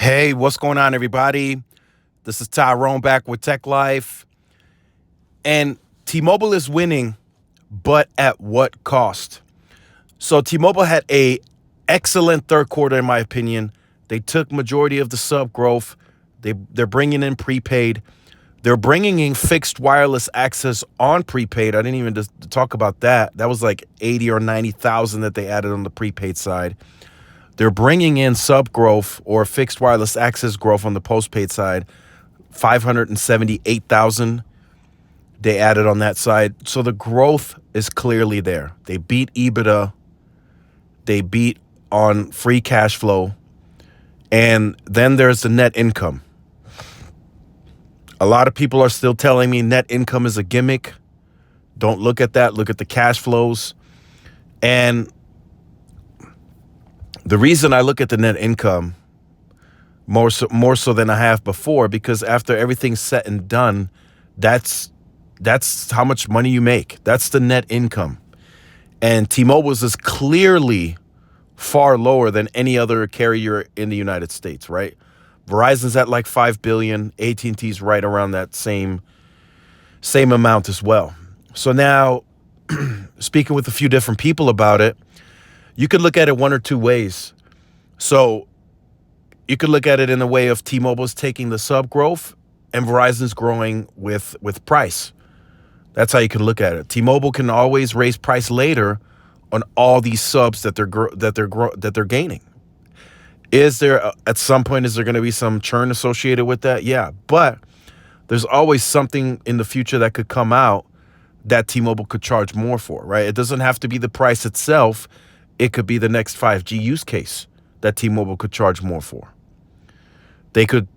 Hey, what's going on, everybody? This is Tyrone back with Tech Life. And T-Mobile is winning, but at what cost? So T-Mobile had a excellent third quarter, in my opinion. They took majority of the sub growth. They're bringing in prepaid. They're bringing in fixed wireless access on prepaid. I didn't even just talk about that. That was like 80 or 90,000 that they added on the prepaid side. They're bringing in sub growth or fixed wireless access growth on the postpaid side, 578,000 they added on that side. So the growth is clearly there. They beat EBITDA. They beat on free cash flow. And then there's the net income. A lot of people are still telling me net income is a gimmick. Don't look at that. Look at the cash flows. And the reason I look at the net income more so than I have before, because after everything's said and done, that's how much money you make. That's the net income. And T-Mobile's is clearly far lower than any other carrier in the United States, right? Verizon's at like 5 billion. AT&T's right around that same amount as well. So now, speaking with a few different people about it, you could look at it one or two ways. So you could look at it in the way of T-Mobile's taking the sub growth and Verizon's growing with price. That's how you can look at it. T-Mobile can always raise price later on all these subs that they're gaining. Is there at some point is there going to be some churn associated with that? Yeah, but there's always something in the future that could come out that T-Mobile could charge more for, right? It doesn't have to be the price itself. It could be the next 5G use case that T-Mobile could charge more for. They could,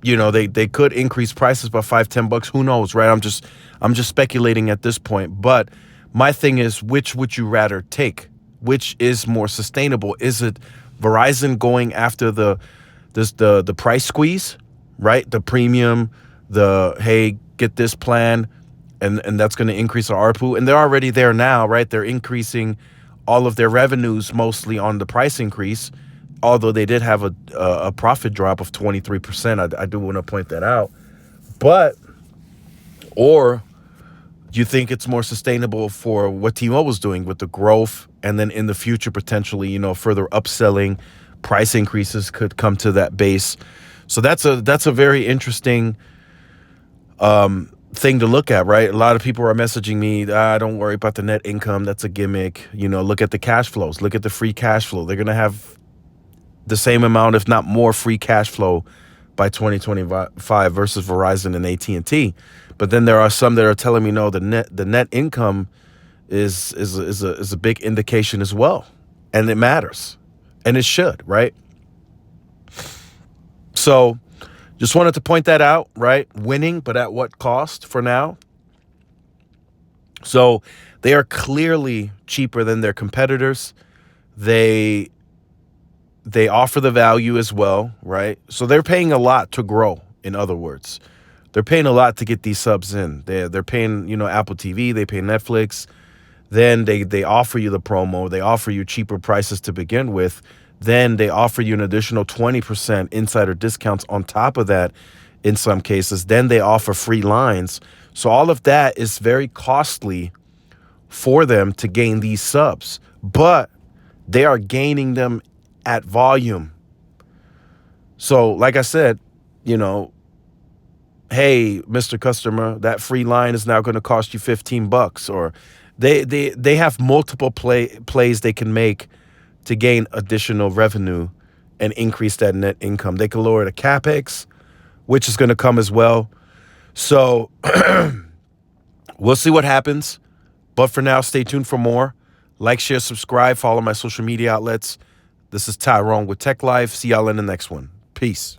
they could increase prices by $5-10. Who knows, right? I'm just speculating at this point. But my thing is, which would you rather take? Which is more sustainable? Is it Verizon going after the price squeeze, right? The premium, hey, get this plan, and that's going to increase our ARPU. And they're already there now, right? They're increasing all of their revenues mostly on the price increase, although they did have a profit drop of 23%. I do want to point that out. But, or do you think it's more sustainable for what T-Mobile's doing with the growth, and then in the future potentially, further upselling, price increases could come to that base? So that's a very interesting thing to look at, right? A lot of people are messaging me, don't worry about the net income. That's a gimmick. Look at the cash flows. Look at the free cash flow. They're going to have the same amount, if not more, free cash flow by 2025 versus Verizon and AT&T. But then there are some that are telling me, no, the net income is a big indication as well. And it matters. And it should, right? So just wanted to point that out, right? Winning, but at what cost for now? So they are clearly cheaper than their competitors. They offer the value as well, right? So they're paying a lot to grow, in other words. They're paying a lot to get these subs in. They're paying, Apple TV, they pay Netflix. Then they offer you the promo. They offer you cheaper prices to begin with. Then they offer you an additional 20% insider discounts on top of that in some cases. Then they offer free lines. So all of that is very costly for them to gain these subs. But they are gaining them at volume. So like I said, hey, Mr. Customer, that free line is now going to cost you $15. Or they have multiple plays they can make to gain additional revenue and increase that net income. They can lower the CapEx, which is going to come as well. So we'll see what happens. But for now, stay tuned for more. Like, share, subscribe, follow my social media outlets. This is Tyrone with Tech Life. See y'all in the next one. Peace.